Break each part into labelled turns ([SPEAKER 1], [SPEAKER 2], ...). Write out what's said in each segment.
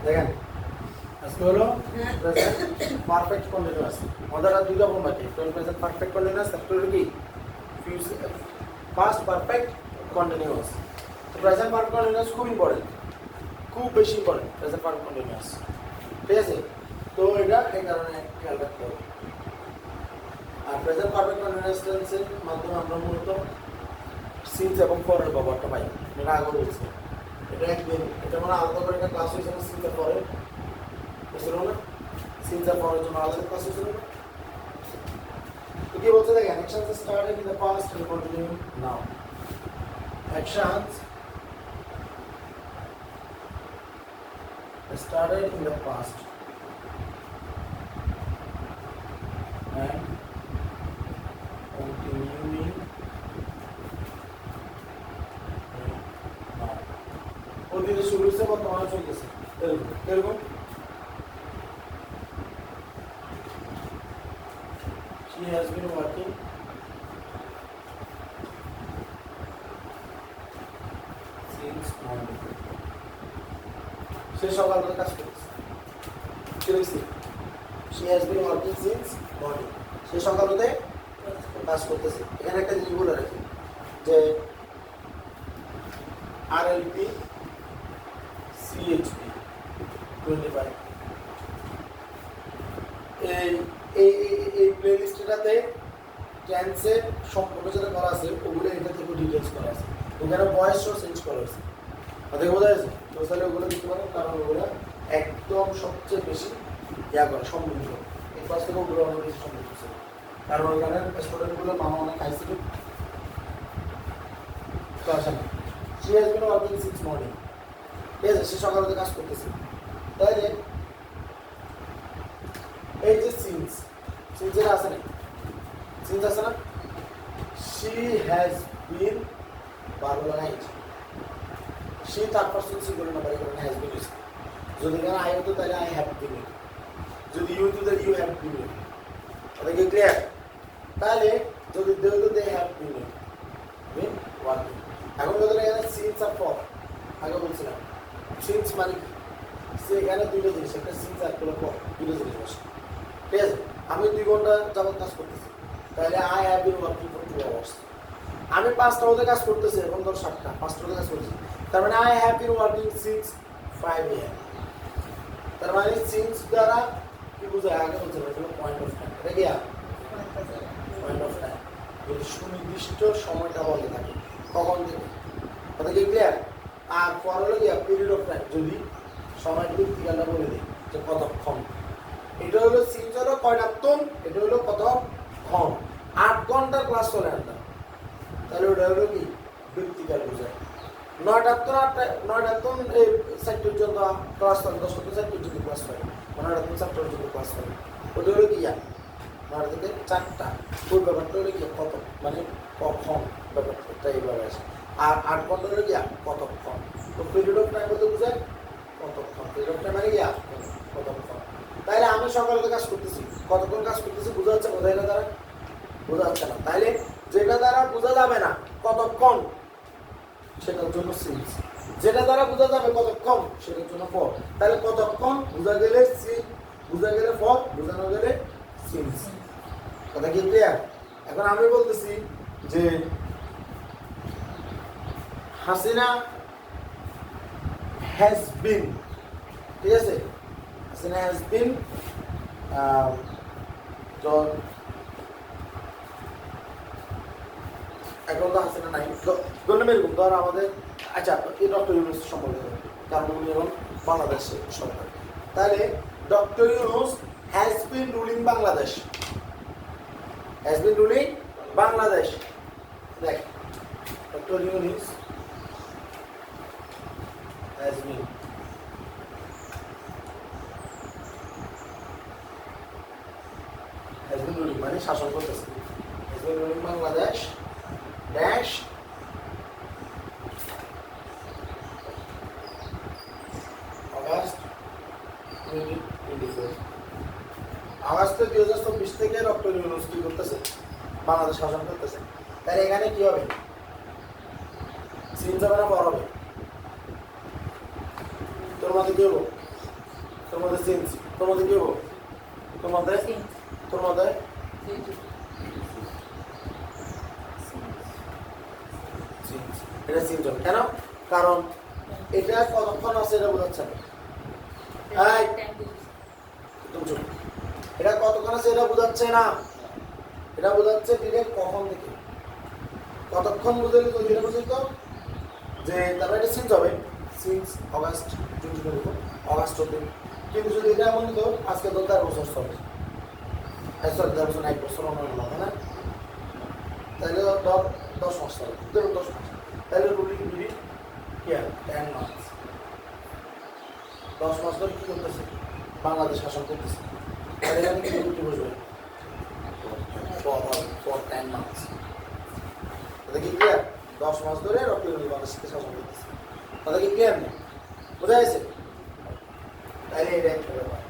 [SPEAKER 1] দেখেন আজকে হলো প্রেজেন্ট পারফেক্ট কন্টিনিউয়াস। আমাদের আর দুইটা ফর্ম বাকি, প্রেজেন্ট পারফেক্ট কন্টিনিউয়াস, তারপর কি পাস্ট পারফেক্ট কন্টিনিউয়াস। তো প্রেজেন্ট পারফেক্ট কন্টিনিউয়াস খুব ইম্পর্টেন্ট, খুব বেশি ইম্পর্টেন্ট প্রেজেন্ট পারফেক্ট কন্টিনিউয়াস। ঠিক আছে, তো এটা এই কারণে খেয়াল রাখতে হবে। আর প্রেজেন্ট পারফেক্ট কন্টিনিউয়াস টেন্সের মাধ্যমে আমরা মূলত সিন্স এবং ফরের ব্যবহারটা পাই। এটা আগে বলছি, এটা একদিন এটা মানে আলাদা করে একটা ক্লাস হয়েছে না সিন্স আর ফরের, বুঝতে পারো না? সিন্স আর ফরের জন্য আলাদা ক্লাস হয়েছিল না? তো কি বলছে দেখেন, actions started in the past and continue now. Actions started in the past and continuing now. অতীতে শুরু হয়েছে, বর্তমানে চলতেছে, এরকম She has been working since morning. সে সকালবেলা কাজ করতেছে। কি লিখছি? She has been working since morning. সে সকালবেলা কাজ করতেছে। এখানে একটা জিনিস বলে রাখি যে RLP CHP 25 এই প্লেলিস্টটাতে টেন্সের সম্পর্ক যেটা করা আছে ওগুলো এটা থেকে ডিটেলস করা আছে। ওখানে ভয়েসও চেঞ্জ করা হয়েছে, দেখে বোঝা যাচ্ছে। তো তাহলে ওগুলো দিতে পারেন, কারণ ওগুলো একদম সবচেয়ে বেশি করে সমৃদ্ধ। এই ক্লাস থেকে ওগুলো অনেক বেশি সমৃদ্ধ ছিল, কারণ ওইখানে স্টুডেন্টগুলো মামা অনেক খাইছিল। তো আসে না, সে has been working since morning. ঠিক আছে, সে সকালে কাজ করতেছে। তাইলে এই যে সিন্স যেটা আছে না, সিন্স আছে না, শি হ্যাজ বিন বারবার night, she third person singular number, এখানে হ্যাজ বিন ইউজ। যদি এখানে আই হতো তাহলে আই হ্যাভ বিন, যদি ইউ হতো তাহলে ইউ হ্যাভ বিন। এটা কি ক্লিয়ার? তাহলে যদি দে হতো দে হ্যাভ বিন ওয়ার্কিং। এখন যদি এখানে সিন্স আর ফর, আগে বলছিলাম সিন্স মানে সে এখানে দুটো জিনিস, একটা সিন্স আর একটা ফর, দুটো জিনিস বসে। ঠিক আছে, আমি 2 ঘন্টা যাবত কাজ করতেছি, তাহলে I have been working for 2 hours. আমি 5টা মধ্যে কাজ করতেছি, এখন ধর 7টা, 5টা মধ্যে কাজ করতেছি, তার মানে I have been working since 5 AM। তার মানে সিন্স দ্বারা কি বোঝায়? আগে বলছে পয়েন্ট অফ টাইম। এটা কি পয়েন্ট অফ টাইম, যদি সুনির্দিষ্ট সময়টা বলে থাকে কখন থেকে, কথা কি ক্লিয়ার? আর পর হলো গিয়া পিরিয়ড অফ টাইম, যদি সময়টা ব্যক্তিকালটা বলে দিই যে কতক্ষণ। এটা হলো সিন্স হলো কয়টাক্ষণ, এটা হলো কতক্ষণ। 8 ঘন্টার ক্লাস চলে আনতাম, তাহলে ওটা হলো কি ব্যক্তিকাল বোঝায়। 9টাক্ষণ এই 4 পর্যন্ত ক্লাস করে, 10টা থেকে 4 পর্যন্ত ক্লাস করে, 9টা থেকে 4টা পর্যন্ত ক্লাস করে, ওটা হলো কি 9টা থেকে 4টা। ওই ব্যাপারটা হলো কি কত, মানে কখন ব্যাপারটা এইভাবে আসে। আর 8 ঘন্টা হলো কি কতক্ষণ। তো পিরিয়ড অফ টাইম বলতে বোঝায় কতক্ষণ, পিরিয়ড অফ টাইম মানে কি কতক্ষণ। তাইলে আমি সকালে কাজ করতেছি, কতক্ষণ কাজ করতেছি বোঝা যাচ্ছে? বোঝা এটা দ্বারা বোঝা যাচ্ছে না। তাইলে যেটা দ্বারা বোঝা যাবে না কতক্ষণ, সেটার জন্য সিন্স। যেটা দ্বারা বোঝা যাবে কতক্ষণ, সেটার জন্য ফর। তাহলে কতক্ষণ বোঝা গেলে সিন, বোঝা গেলে ফর, বোঝানো গেলে সিন্স। কথা কি ক্লিয়ার? এখন আমি বলতেছি যে হাসিনা হ্যাজ বিন, ঠিক আছে, হাসিনা হ্যাজ বিন এখন তো হাসিনা নাই, ধরলাম এরকম। ধর আমাদের আচ্ছা এই ডক্টর ইউনুস সম্পর্কে, কারণ উনি এখন বাংলাদেশে সরকার। তাহলে doctor Yunus has been ruling Bangladesh, has been ruling Bangladesh. দেখ, doctor Yunus has been ruling মানে শাসন করতেছে, has been ruling Bangladesh dash August 2024। August 2024 থেকে ডক্টর ইউনুস কি করতেছে? বাংলাদেশ শাসন করতেছে। তাহলে এখানে কি হবে? সিন যাবে না, বড় হবে। মধ্যে কি হবো? তোর মধ্যে সিন্স, তোর মধ্যে কি হবো? তোর মধ্যে এটা সিন্স হবে। কেন? কারণ এটা কতক্ষণ আছে এটা বোঝাচ্ছে না। এটা কতক্ষণ আছে এটা বোঝাচ্ছে না, এটা বোঝাচ্ছে ডিরেক্ট কখন থেকে কতক্ষণ বুঝাইলে তো এটা বুঝিত যে তারপরে এটা সিন্স হবে। সিন্স অগাস্ট অগাস্ট হতে, কিন্তু যদি এটা এমন হতো আজকে তো 10 বছর চলে, সরি 10 বছর 1 বছর অন্য তাই না, তাহলে 10 মাস চলে, 10 মাস, তাহলে রুলিং পিরিয়ড কি আর 10 মাস। 10 মাস ধরে কি করতেছে? বাংলাদেশ শাসন করতেছে। তাহলে এখানে কি করতে বসবে? for 10 months। এটা কি ক্লিয়ার? 10 মাস ধরে বাংলাদেশকে শাসন করতেছে। তাহলে কি ক্লিয়ার নেই? বোঝা গেছে? তাহলে এটা একটা ব্যাপার।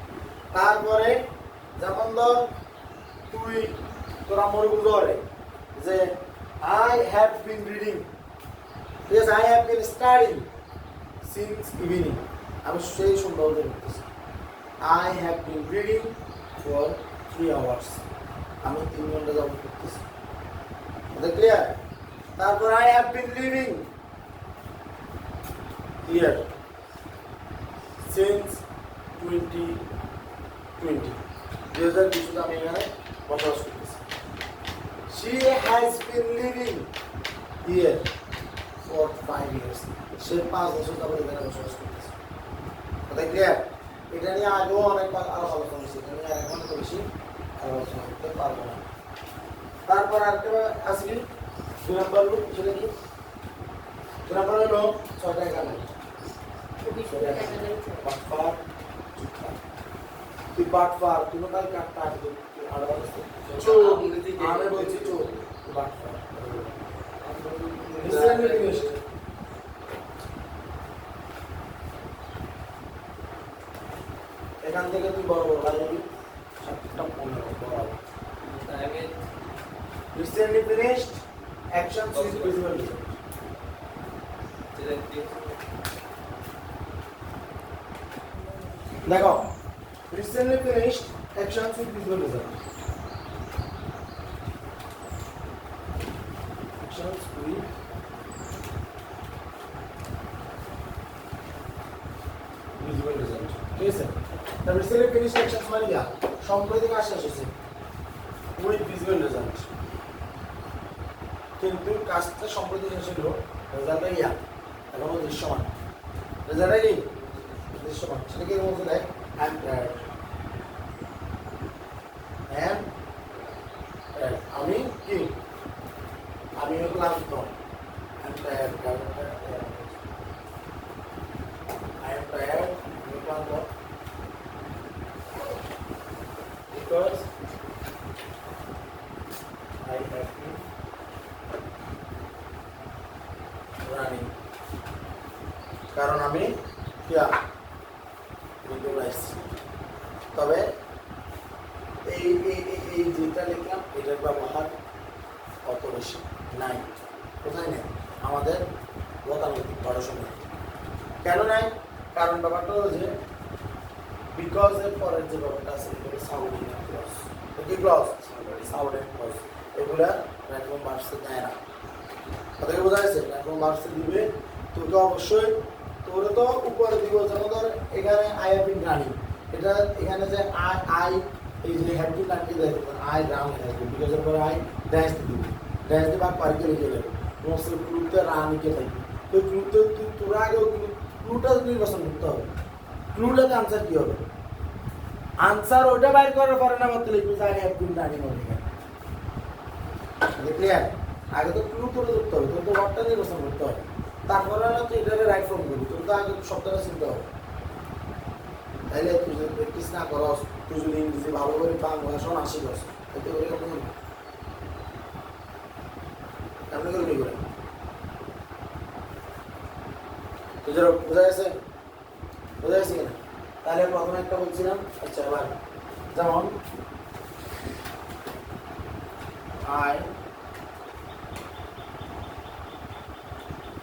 [SPEAKER 1] তারপরে যেমন ধর তুই তোরা মনে বুঝরে যে I have been reading, yes I have been studying since evening, আমি সেই সুন্দর করতেছি। I have been reading for 3 hours, আমি 3 ঘন্টা যাবত করতেছি। এটা ক্লিয়ার? তারপর I have been living here since 2020, 2020 আমি এখানে বসবাস করতেছি। She has been living here for 5 years, সে 5 বছর যাবত এখানে বসবাস করতেছে। এটা ক্লিয়ার? এটা নিয়ে আগেও অনেকবার আরো আলোচনা হয়েছে, এটা নিয়ে এখন তো বেশি আলোচনা করতে পারবো না। তারপর আরেকটা আসবি 2 নম্বর রূপ, সেটা কি? 2 নম্বর হলো 6টা এখানে বাটফার, তুই বাটফার, তুমি কাল কাটটা আসবে আমি বলছি চোর, বাটফার এখান থেকে তুই বড় বড় লাগবি 7টা 15 বড় হবে। Recently finished actions with visible result. দেখো recently finished actions with visible result. Actions with visible result. ঠিক আছে? The recently finished actions মানে কি? সম্প্রতি কাজ শেষ হয়েছে with visible result, কিন্তু কাজটা সম্প্রতি শেষ হলো, রেজাল্টটা ইয়া এখনো দৃশ্যমান। রেজাল্টটা কি দৃশ্যমান, সেটাকে এর মধ্যে দেয় I am tired, আমি কি আমি ক্লান্ত, I am tired, আমি ক্লান্ত because I have been running, কারণ আমি তবে এই যেটা লিখলাম এটার ব্যবহার অত বেশি নাই। কোথায় নেই? আমাদের গতানুগতিক পড়াশোনা। কেন নাই? কারণ ব্যাপারটা হলো যে বিকজ এর পরের যে ব্যাপারটা আছে এগুলো সাউন্ডিং ক্লজ, কি ক্লজ? সাউন্ডিং ক্লজ, এগুলা প্ল্যাটফর্ম ভার্সে দেয় না। তাদেরকে বোঝা যাচ্ছে? প্ল্যাটফর্ম ভার্সে দিবে তোকে অবশ্যই, তোরে তো উপরে দিব। যেমন ধর এখানে আই হ্যাভ বিন রানিং, এটা এখানে যে আই এই যে হ্যাভ বিন রানিং দেয়, আই রান থাকবে, বিকজ এর পরে আই ড্যাশ দিব, ড্যাশ দিয়ে বাদ পারি করে গেলে মোস্ট ক্লুতে রান কে থাকবে। তো ক্লুতে তোরা আগে ক্লুটা নির্বাচন করতে হবে। ক্লুটাতে আনসার কি হবে? আনসার ওইটা বাইর করার পরে না বলতে লিখবি যে আই হ্যাভ বিন রানিং হবে। ক্লিয়ার? আগে তো ক্লু তুলে ধরতে হবে, তোর তো ওয়ার্ডটা নির্বাচন করতে হবে, তারপরে না তুই এটাকে রাইট ফর্ম করবি। তোর তো আগে শব্দটা চিনতে হবে। তাইলে তুই যদি প্র্যাকটিস না করস, তুই যদি ইংরেজি ভালো করে বাংলা শোন আসি করস, এতে করে কেমন করবি করে তুই বোঝা গেছে? বোঝা গেছে কিনা? তাহলে প্রথমে একটা বলছিলাম, আচ্ছা এবার যেমন I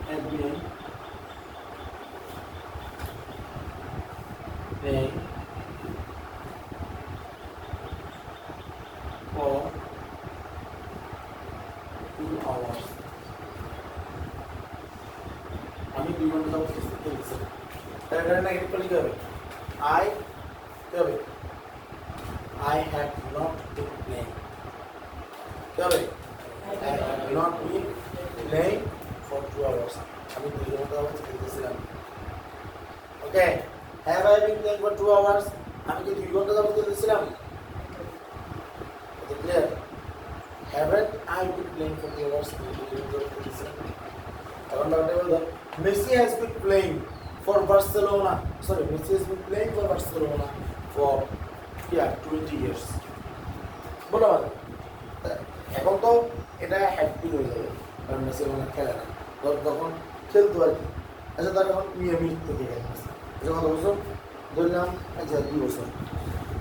[SPEAKER 1] have been 2 ঘন্টা যাবত খেলতেছে তার কারণে নেগেটিভ করলে কি হবে আই কি হবে I have not been playing কি হবে I have not been playing for 2 hours আমি 2 ঘন্টা যাবত খেলতেছিলাম ওকে have I been playing for 2 hours আমি কি 2 ঘন্টা যাবত খেলতেছিলাম এটা clear haven't I been playing for 2 hours Messi has been playing for Barcelona Messi has been playing for Barcelona for 20 years বলো এখন তো এটা হ্যাপি হয়ে যাবে কারণ মেসি এখন খেলে না তখন খেলতো আর কি আচ্ছা তার এখন মিয়ামি থেকে গেছে যখন বছর ধরলাম আচ্ছা 2 বছর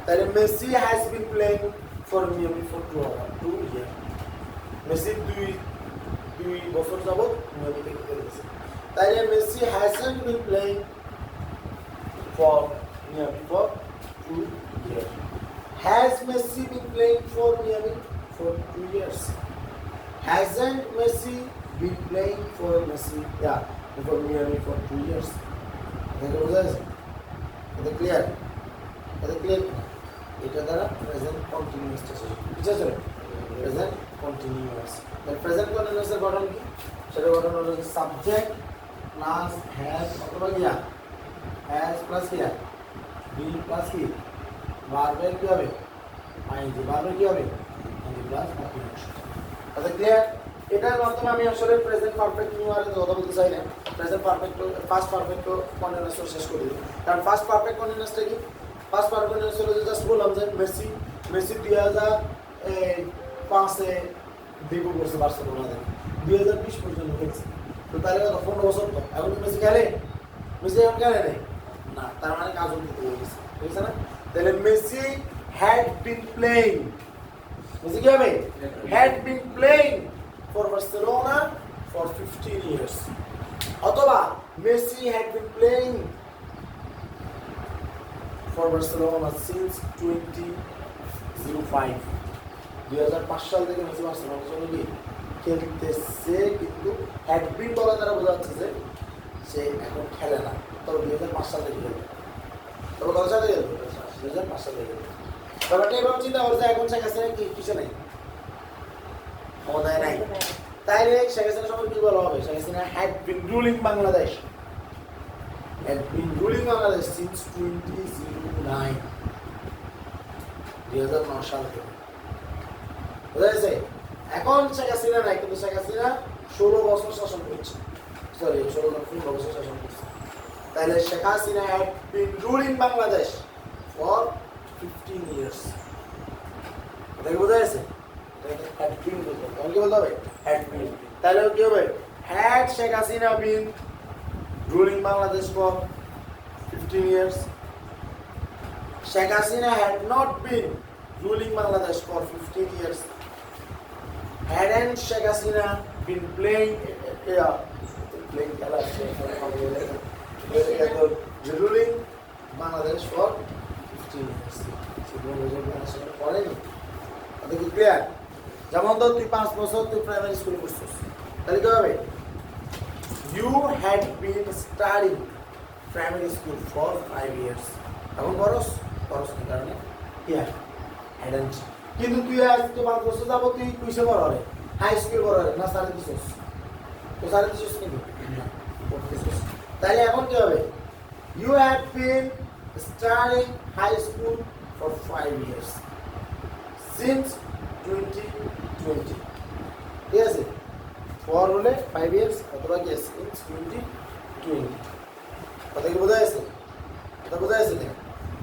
[SPEAKER 1] তাহলে Messi has been playing for Miami for 2 year Messi দুই বছর যাবত মিয়ামি থেকে খেলতেছে তাইলে Messi hasn't been playing for Miami for 2 years Has Messi been playing for Miami for 2 years? Hasn't Messi been playing for Miami for 2 years? Is it clear? এটা দ্বারা present continuous বুঝতে পারছো প্রেজেন্ট কন্টিনিউয়াস তাহলে present continuous এর গঠন কি সেটা গঠন হলো সাবজেক্ট প্লাস হ্যাজ অথবা হ্যাজ প্লাস বি প্লাস ভার্বের কি হবে আইএনজি ভার্বের কি হবে আইএনজি প্লাস কন্টিনিউয়াস তাহলে ক্লিয়ার এটার মাধ্যমে আমি আসলে প্রেজেন্ট পারফেক্ট নিউয়ারের কথা বলতে চাই না present perfect first perfect continuous শেষ করে দিই কারণ ফার্স্ট পারফেক্ট কন্টিনিউয়াসটা কি ফার্স্ট পারফেক্ট কন্টিনিউয়াস হলো জাস্ট বললাম যে মেসি 2005 এ ডেবিউ করছে বার্সেলোনাতে 2020 পর্যন্ত খেলছে তো তাহলে কত 15 বছর তো এখন মেসি খেলে মেসি এখন খেলে না তার মানে কাজ হতে হয়েছে বুঝছ না তাহলে Messi had been playing Messi কি হবে had been playing for Barcelona for 15 years অথবা Messi had been playing for Barcelona since 2005 সাল থেকে মেসি বার্সেলোনার জন্য খেলতেছে কিন্তু had been বলা দ্বারা বোঝা যাচ্ছে যে সে এখন খেলে না তবে 2005 সাল থেকে খেলে তবে কত সালে খেলে 2005 সালে খেলে ব্যাপারটা এভাবে চিন্তা করছে এখন শেখ হাসিনা কিছু নেই ক্ষমতায় নাই তাইলে শেখ হাসিনা সম্পর্কে কি বলা হবে Sheikh Hasina had been ruling Bangladesh since 2009 সাল থেকে বুঝা গেছে এখন শেখ হাসিনা নাই কিন্তু শেখ হাসিনা 16 বছর শাসন করছে 15 বছর শাসন করছে তাহলে Sheikh Hasina had been ruling Bangladesh for 15 years এটা কি বোঝা গেছে had been বলতে কি বলতে হবে had been তাহলে কি হবে had Sheikh Hasina been ruling Bangladesh for 15 years Sheikh Hasina had not been ruling Bangladesh for 15 years hadn't Sheikh Hasina been playing ruling Bangladesh for 15 years কি ক্লিয়ার যেমন তো তুই 5 বছর তুই প্রাইমারি স্কুলে পড়ছিস তাহলে কি হবে you had been studying primary school for 5 years এখন বরস কারণে hadn't কিন্তু তুই আজকে 5 বছর যাব তুই কিসে বড় হবে হাই স্কুল বড় হবে না সাড়ে দিছিস তো সাড়ে দিছিস নাকি তাহলে এখন কি হবে you had been studying high school for 5 years since 2020 ঠিক আছে for হলে 5 years অথবা কি since 2020 কথা কি বোঝা যাচ্ছে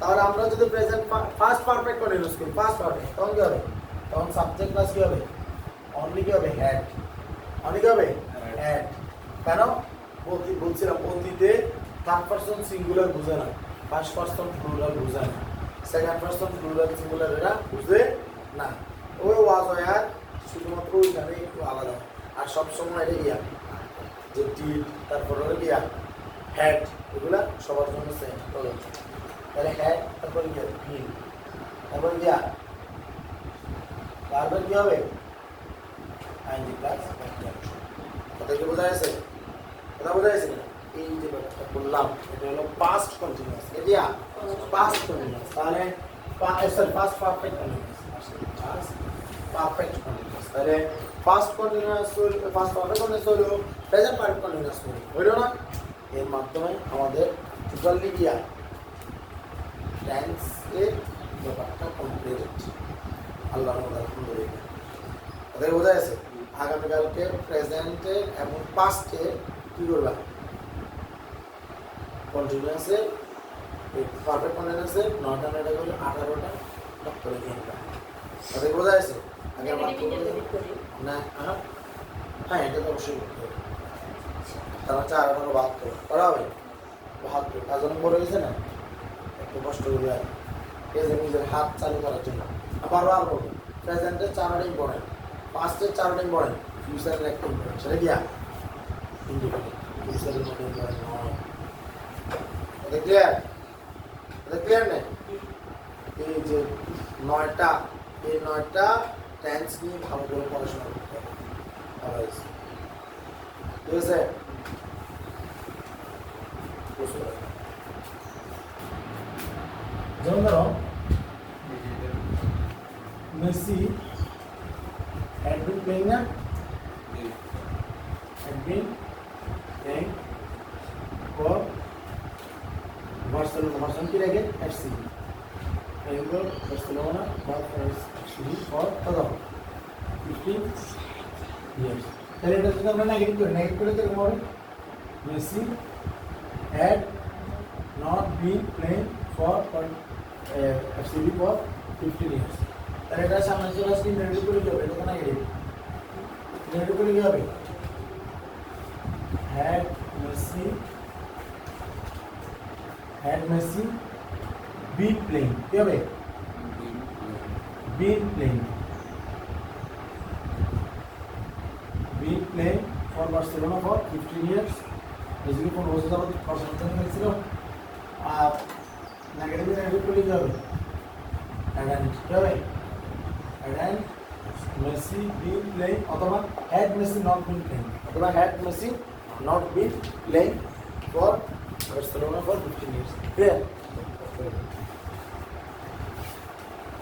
[SPEAKER 1] তাহলে আমরা যদি প্রেজেন্ট ফার্স্ট পারফেক্ট করে ইউজ করি ফার্স্ট পারফেক্ট তখন কি হবে তখন সাবজেক্ট প্লাস কি হবে অনলি কি হবে হ্যাড কেন বলছিলাম অতীতে থার্ড পারসন সিঙ্গুলার বুঝে না ফার্স্ট পারসন প্লুরাল বুঝে না সেকেন্ড পারসন প্লুরাল সিঙ্গুলার এরা বুঝে না ওই ওয়াজ হয় আর শুধুমাত্র ওইখানে একটু আলাদা আর সবসময় এটা গিয়া যে ডিড তারপর হলো গিয়া হ্যাড এগুলা সবার জন্য সেম তাহলে হ্যাড তারপরে গিয়া বিন তারপরে গিয়া বারবার কি হবে আইএনজি প্লাস কথা কি বোঝা যাচ্ছে এই যে ব্যাপারটা বললাম এটা হলো পাস্ট কন্টিনিউয়াস এরিয়া পাস্ট কন্টিনিউয়াস তাহলে sorry past perfect continuous perfect continuous তাহলে past continuous past perfect continuous হলো প্রেজেন্ট পারফেক্ট কন্টিনিউয়াস হলো না এর মাধ্যমে আমাদের টোটালি গিয়া টেন্স এর ব্যাপারটা কমপ্লিট হচ্ছে আল্লাহর আলহামদুলিল্লাহ ওদের বোঝা গেছে আগামীকালকে প্রেজেন্টে এবং পাস্টে কি করবা কন্টিনিউয়াসে পারফেক্ট কন্টিনিউয়াসে 9টা 9টা করে 18টা টপ করে দিয়ে দিবা ওদের বোঝা গেছে আগে আমরা না হ্যাঁ এটা তো অবশ্যই করতে হবে তারা 4 18 72 করা হবে 72 কাজ অনেক বড় হয়েছে না একটু কষ্ট করে আর নিজের হাত চালু করার জন্য আবার বলবো প্রেজেন্টের 4টা ইম্পর্টেন্ট পাস্টের 4টা ইম্পর্টেন্ট ফিউচারের একটা ইম্পর্টেন্ট সেটা কি ইন্ডিপেন্ডেন্ট ফিউচারের মধ্যে ইম্পর্টেন্ট নয় এটা ক্লিয়ার নেই এই যে 9টা এই 9টা টেন্স নিয়ে ভালো করে পড়াশোনা করতে হবে ঠিক আছে যেমন ধরো Messi had been playing na had been playing for Barcelona की रह FC playing for Barcelona but FC for 15 years তাহলে এটা যদি আমরা নেগেটিভ করে দেখব হবে Messi had not been playing for FCB for 15 years তাহলে এটা সামনে চলে আসলে নেগেটিভ করে যাবে এটা কেন নেগেটিভ করে কি হবে had Messi been playing কি হবে been playing for Barcelona for 15 years basically কোন বছর যাবত পার্সেন্টেজ হয়েছিল আর নেগেটিভ করে কি হবে and Messi been playing অথবা had Messi not been playing অথবা had Messi not been playing for Barcelona for 15 years clear